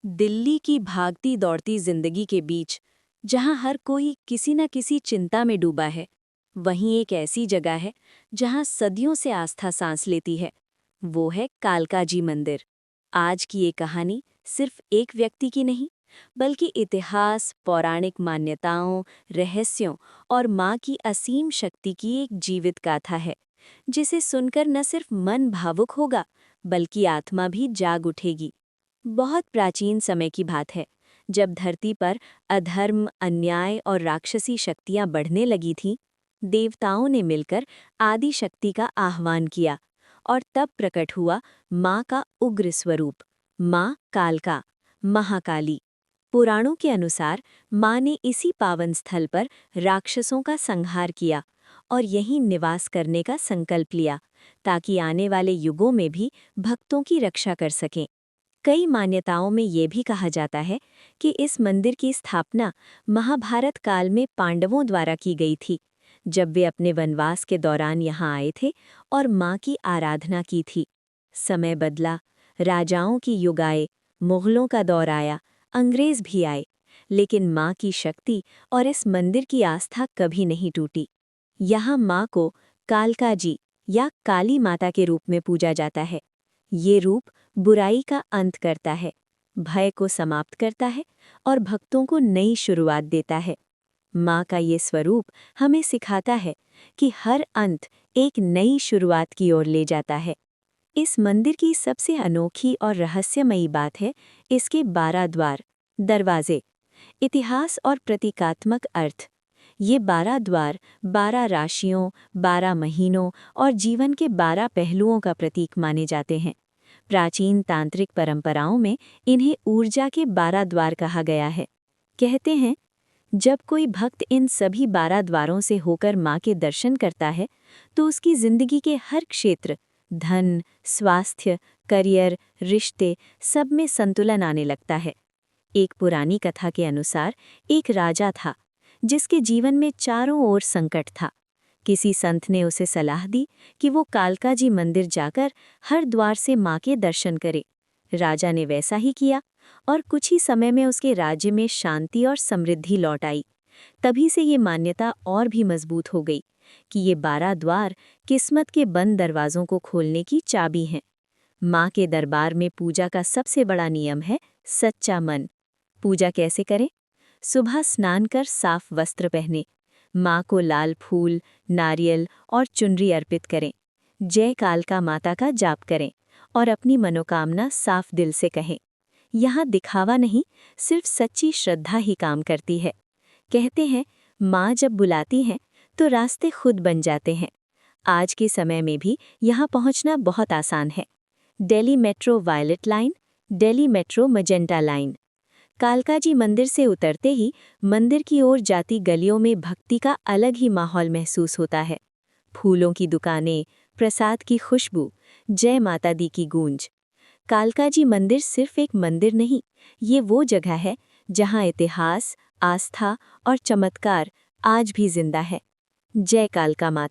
दिल्ली की भागती दौड़ती जिंदगी के बीच जहां हर कोई किसी न किसी चिंता में डूबा है, वहीं एक ऐसी जगह है जहां सदियों से आस्था सांस लेती है। वो है कालका जी मंदिर। आज की ये कहानी सिर्फ एक व्यक्ति की नहीं, बल्कि इतिहास, पौराणिक मान्यताओं, रहस्यों और माँ की असीम शक्ति की एक जीवित गाथा है, जिसे सुनकर न सिर्फ मन भावुक होगा, बल्कि आत्मा भी जाग उठेगी। बहुत प्राचीन समय की बात है, जब धरती पर अधर्म, अन्याय और राक्षसी शक्तियां बढ़ने लगी थीं। देवताओं ने मिलकर आदि शक्ति का आह्वान किया और तब प्रकट हुआ माँ का उग्र स्वरूप, माँ कालका, महाकाली। पुराणों के अनुसार माँ ने इसी पावन स्थल पर राक्षसों का संहार किया और यहीं निवास करने का संकल्प लिया, ताकि आने वाले युगों में भी भक्तों की रक्षा कर सकें। कई मान्यताओं में ये भी कहा जाता है कि इस मंदिर की स्थापना महाभारत काल में पांडवों द्वारा की गई थी, जब वे अपने वनवास के दौरान यहाँ आए थे और माँ की आराधना की थी। समय बदला, राजाओं की युग आए, मुगलों का दौर आया, अंग्रेज भी आए, लेकिन माँ की शक्ति और इस मंदिर की आस्था कभी नहीं टूटी। यहाँ माँ को कालका जी या काली माता के रूप में पूजा जाता है। ये रूप बुराई का अंत करता है, भय को समाप्त करता है और भक्तों को नई शुरुआत देता है। माँ का ये स्वरूप हमें सिखाता है कि हर अंत एक नई शुरुआत की ओर ले जाता है। इस मंदिर की सबसे अनोखी और रहस्यमयी बात है इसके 12 द्वार, दरवाजे। इतिहास और प्रतीकात्मक अर्थ। ये 12 द्वार 12 राशियों, 12 महीनों और जीवन के 12 पहलुओं का प्रतीक माने जाते हैं। प्राचीन तांत्रिक परंपराओं में इन्हें ऊर्जा के 12 द्वार कहा गया है। कहते हैं, जब कोई भक्त इन सभी 12 द्वारों से होकर माँ के दर्शन करता है, तो उसकी जिंदगी के हर क्षेत्र, धन, स्वास्थ्य, करियर, रिश्ते, सब में संतुलन आने लगता है। एक पुरानी कथा के अनुसार एक राजा था, जिसके जीवन में चारों ओर संकट था। किसी संत ने उसे सलाह दी कि वो कालका जी मंदिर जाकर हर द्वार से माँ के दर्शन करे। राजा ने वैसा ही किया और कुछ ही समय में उसके राज्य में शांति और समृद्धि लौट आई। तभी से ये मान्यता और भी मजबूत हो गई कि ये 12 द्वार किस्मत के बंद दरवाजों को खोलने की चाबी हैं। माँ के दरबार में पूजा का सबसे बड़ा नियम है सच्चा मन। पूजा कैसे करें? सुबह स्नान कर साफ वस्त्र पहने, माँ को लाल फूल, नारियल और चुनरी अर्पित करें, जय कालका माता का जाप करें और अपनी मनोकामना साफ दिल से कहें। यहाँ दिखावा नहीं, सिर्फ सच्ची श्रद्धा ही काम करती है। कहते हैं, माँ जब बुलाती हैं तो रास्ते खुद बन जाते हैं। आज के समय में भी यहाँ पहुँचना बहुत आसान है। Delhi metro violet line, Delhi metro magenta line. कालका जी मंदिर से उतरते ही मंदिर की ओर जाती गलियों में भक्ति का अलग ही माहौल महसूस होता है। फूलों की दुकानें, प्रसाद की खुशबू, जय माता दी की गूंज। कालका जी मंदिर सिर्फ एक मंदिर नहीं, ये वो जगह है जहां इतिहास, आस्था और चमत्कार आज भी जिंदा है। जय कालका माता।